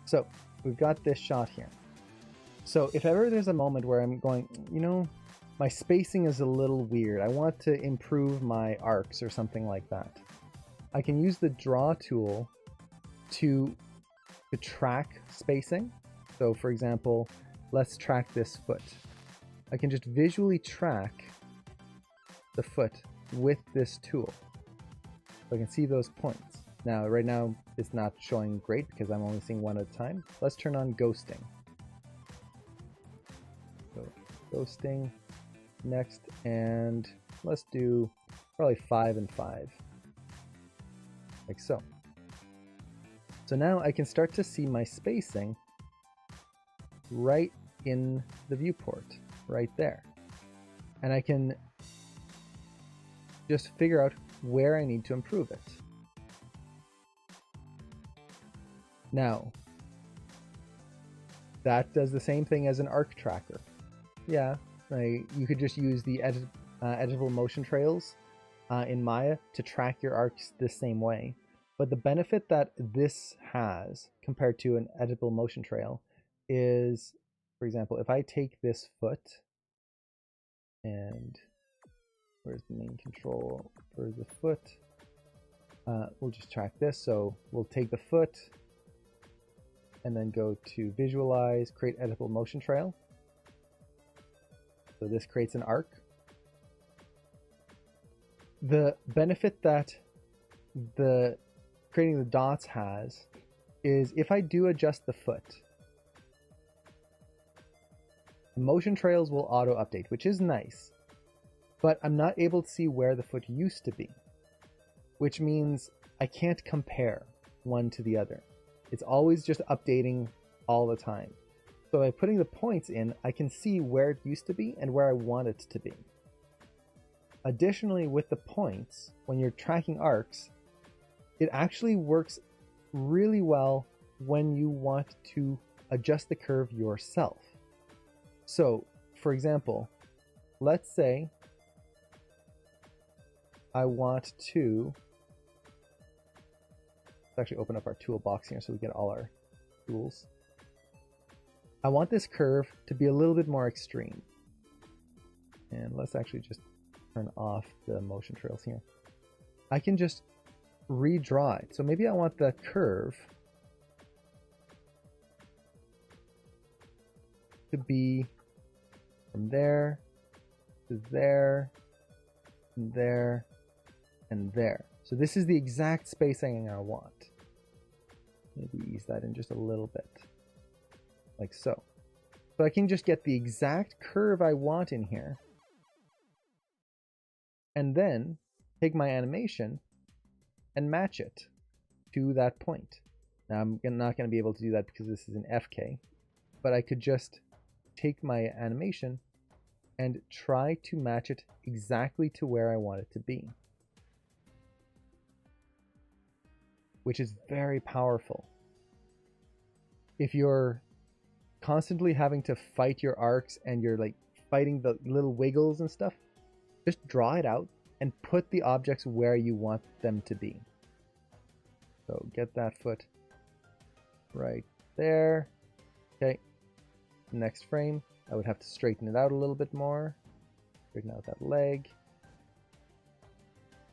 So we've got this shot here. So if ever there's a moment where I'm going, you know, my spacing is a little weird, I want to improve my arcs or something like that, I can use the draw tool to track spacing. So for example, let's track this foot. I can just visually track the foot with this tool. So I can see those points. Now, right now, it's not showing great because I'm only seeing one at a time. Let's turn on ghosting. So, ghosting next, and let's do probably 5 and 5. Like so. So now I can start to see my spacing right in the viewport, right there. And I can just figure out where I need to improve it. Now, that does the same thing as an arc tracker. Yeah, you could just use the editable motion trails in Maya to track your arcs the same way. But the benefit that this has compared to an editable motion trail is, for example, if I take this foot and where's the main control for the foot? We'll just track this. So we'll take the foot and then go to visualize, create editable motion trail. So this creates an arc. The benefit that the creating the dots has is if I do adjust the foot, motion trails will auto update, which is nice, but I'm not able to see where the foot used to be, which means I can't compare one to the other. It's always just updating all the time. So by putting the points in, I can see where it used to be and where I want it to be. Additionally, with the points, when you're tracking arcs, it actually works really well when you want to adjust the curve yourself. So, for example, let's say I want to actually open up our toolbox here so we get all our tools. I want this curve to be a little bit more extreme. And let's actually just turn off the motion trails here. I can just redraw it. So maybe I want the curve to be from there to there and there and there. So this is the exact spacing I want. Maybe ease that in just a little bit. Like so. So I can just get the exact curve I want in here. And then take my animation and match it to that point. Now I'm not going to be able to do that because this is an FK. But I could just take my animation and try to match it exactly to where I want it to be. Which is very powerful. If you're constantly having to fight your arcs and you're like fighting the little wiggles and stuff, just draw it out and put the objects where you want them to be. So get that foot right there. Okay. Next frame, I would have to straighten it out a little bit more. Straighten out that leg.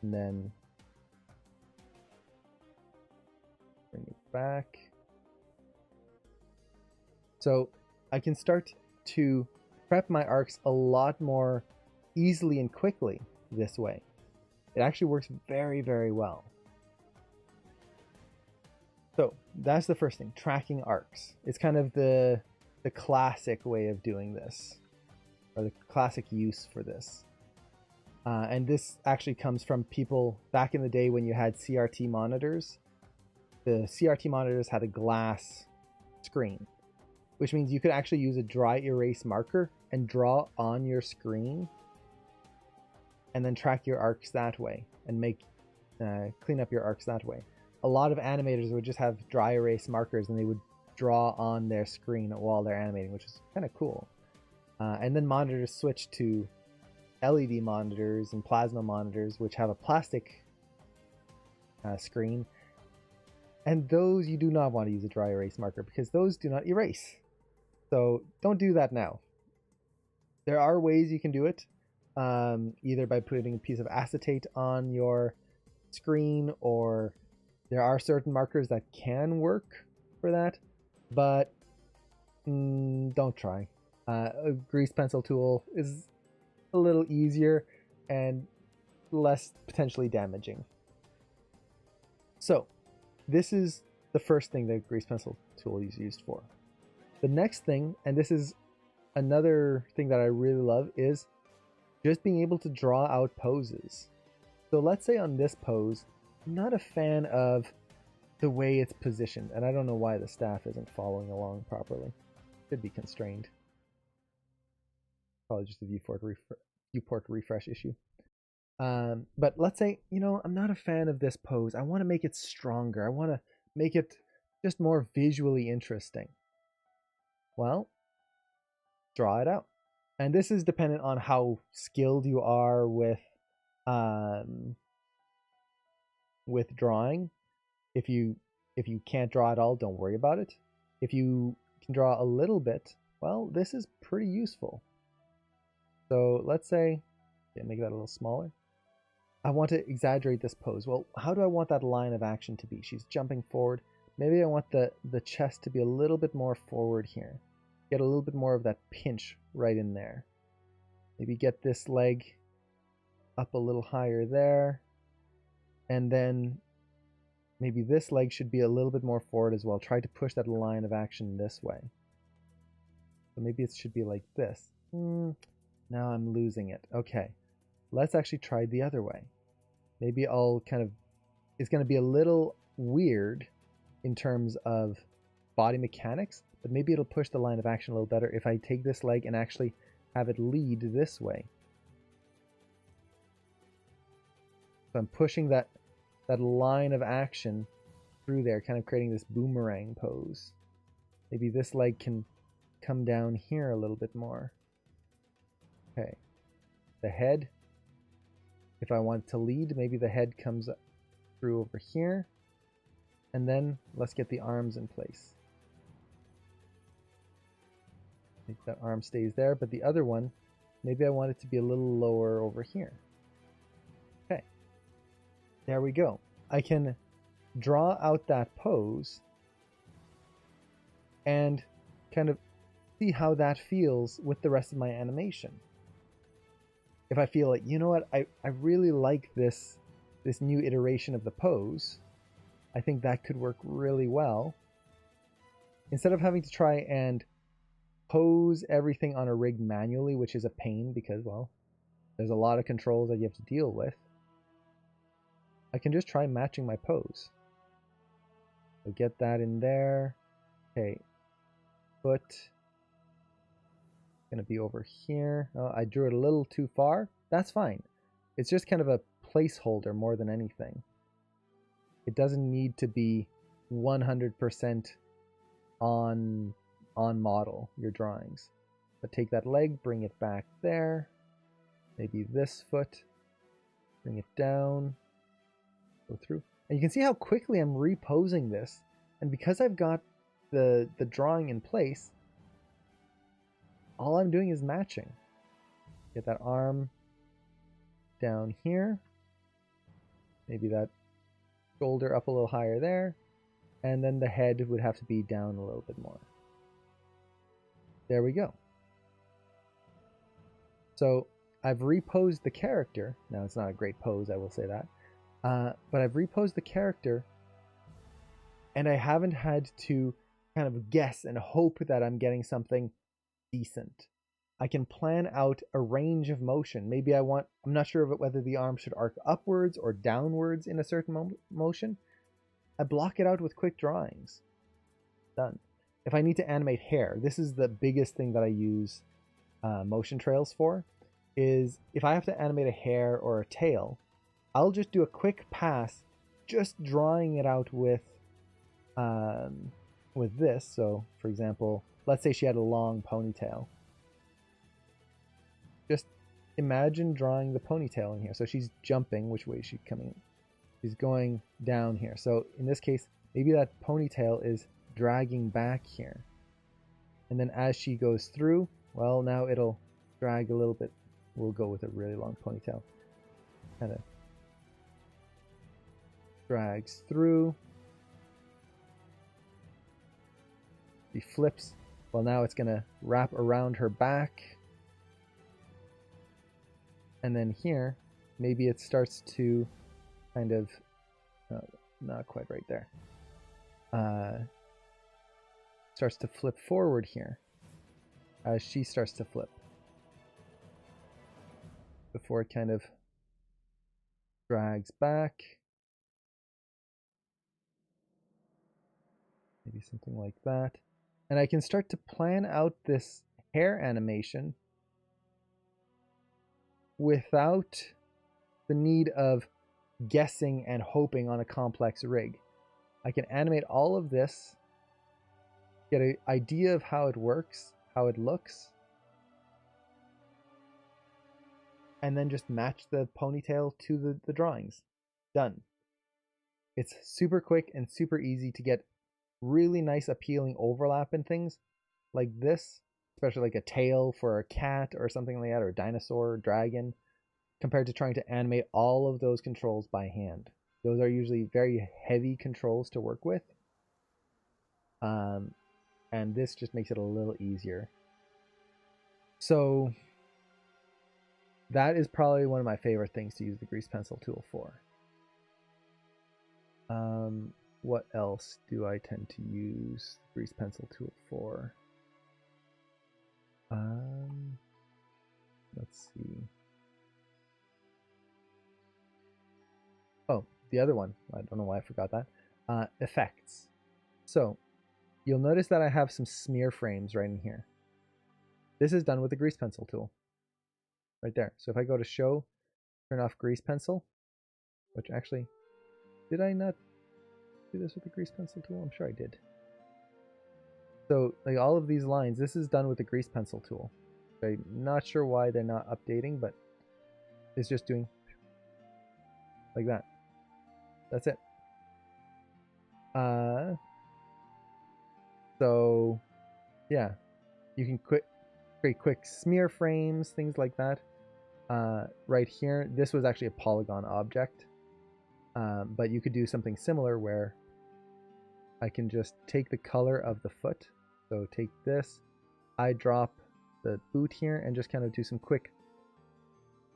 And then bring it back. So I can start to prep my arcs a lot more easily and quickly this way. It actually works very, very well. So that's the first thing, tracking arcs. It's kind of the classic way of doing this, or the classic use for this. And this actually comes from people back in the day when you had CRT monitors. The CRT monitors had a glass screen, which means you could actually use a dry erase marker and draw on your screen and then track your arcs that way and clean up your arcs that way. A lot of animators would just have dry erase markers and they would draw on their screen while they're animating, which is kind of cool. And then monitors switched to LED monitors and plasma monitors, which have a plastic screen. And those you do not want to use a dry erase marker because those do not erase. So don't do that now. There are ways you can do it, either by putting a piece of acetate on your screen, or there are certain markers that can work for that, but don't try. A grease pencil tool is a little easier and less potentially damaging. So this is the first thing the grease pencil tool is used for. The next thing, and this is another thing that I really love, is just being able to draw out poses. So let's say on this pose, I'm not a fan of the way it's positioned, and I don't know why the staff isn't following along properly. Should be constrained. Probably just a viewport refresh issue. But let's say, I'm not a fan of this pose. I want to make it stronger. I want to make it just more visually interesting. Well, draw it out. And this is dependent on how skilled you are with drawing. If you can't draw at all, don't worry about it. If you can draw a little bit, well, this is pretty useful. So let's say, make that a little smaller. I want to exaggerate this pose. Well, how do I want that line of action to be? She's jumping forward. Maybe I want the chest to be a little bit more forward here. Get a little bit more of that pinch right in there. Maybe get this leg up a little higher there. And then maybe this leg should be a little bit more forward as well. Try to push that line of action this way. So maybe it should be like this. Now I'm losing it. Okay, let's actually try the other way. Maybe it's going to be a little weird in terms of body mechanics, but maybe it'll push the line of action a little better if I take this leg and actually have it lead this way. So I'm pushing that line of action through there, kind of creating this boomerang pose. Maybe this leg can come down here a little bit more. Okay, the head, if I want to lead, maybe the head comes through over here. And then let's get the arms in place. I think that arm stays there, but the other one, maybe I want it to be a little lower over here. Okay, there we go. I can draw out that pose and kind of see how that feels with the rest of my animation. If I feel like, you know what, I really like this new iteration of the pose, I think that could work really well. Instead of having to try and pose everything on a rig manually, which is a pain because, well, there's a lot of controls that you have to deal with, I can just try matching my pose. So get that in there. Okay, foot. Going to be over here. Oh, I drew it a little too far. That's fine. It's just kind of a placeholder more than anything. It doesn't need to be 100% on model, your drawings. But take that leg, bring it back there. Maybe this foot. Bring it down. Go through. And you can see how quickly I'm reposing this. And because I've got the drawing in place, all I'm doing is matching. Get that arm down here. Maybe that shoulder up a little higher there. And then the head would have to be down a little bit more. There we go. So I've reposed the character. Now it's not a great pose, I will say that. But I've reposed the character and I haven't had to kind of guess and hope that I'm getting something decent. I can plan out a range of motion. Maybe I'm not sure whether the arm should arc upwards or downwards in a certain motion. I block it out with quick drawings. Done. If I need to animate hair, this is the biggest thing that I use motion trails for, is if I have to animate a hair or a tail, I'll just do a quick pass, just drawing it out with this. So, for example, let's say she had a long ponytail. Just imagine drawing the ponytail in here. So she's jumping. Which way is she coming? She's going down here. So in this case, maybe that ponytail is dragging back here. And then as she goes through, well, now it'll drag a little bit. We'll go with a really long ponytail. Kind of drags through. She flips. Well, now it's going to wrap around her back. And then here, maybe it starts to kind of, not quite right there. Starts to flip forward here as she starts to flip. Before it kind of drags back. Maybe something like that. And I can start to plan out this hair animation without the need of guessing and hoping on a complex rig. I can animate all of this, get an idea of how it works, how it looks, and then just match the ponytail to the drawings. Done. It's super quick and super easy to get really nice appealing overlap in things like this, especially like a tail for a cat or something like that, or a dinosaur or dragon, compared to trying to animate all of those controls by hand. Those are usually very heavy controls to work with. And this just makes it a little easier. So that is probably one of my favorite things to use the grease pencil tool for. What else do I tend to use the grease pencil tool for? Let's see. Oh, the other one. I don't know why I forgot that. Effects. So you'll notice that I have some smear frames right in here. This is done with the grease pencil tool. Right there. So if I go to show, turn off grease pencil, which actually, did I not do this with the grease pencil tool? I'm sure I did. So like all of these lines, this is done with the grease pencil tool. I'm not sure why they're not updating, but it's just doing like that. That's it. So yeah, you can create quick smear frames, things like that. Right here, this was actually a polygon object, but you could do something similar where I can just take the color of the foot. So take this, I drop the boot here and just kind of do some quick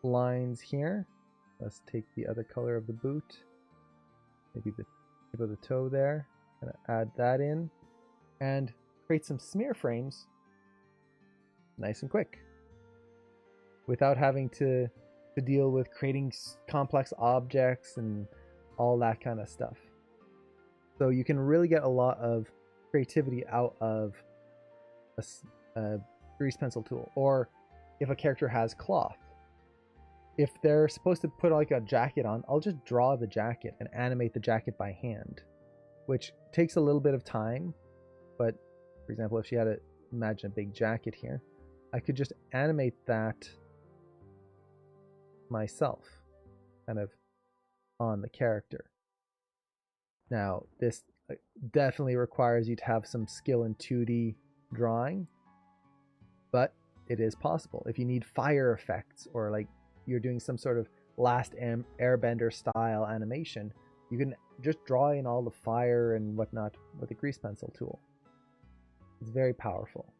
lines here. Let's take the other color of the boot, maybe the tip of the toe there, kind of add that in and create some smear frames nice and quick without having to deal with creating complex objects and all that kind of stuff. So you can really get a lot of creativity out of a grease pencil tool. Or if a character has cloth, if they're supposed to put like a jacket on, I'll just draw the jacket and animate the jacket by hand, which takes a little bit of time. But for example, if she had imagine a big jacket here, I could just animate that myself, kind of on the character. Now, this definitely requires you to have some skill in 2D drawing, but it is possible. If you need fire effects or like you're doing some sort of Last Airbender style animation, you can just draw in all the fire and whatnot with the grease pencil tool. It's very powerful.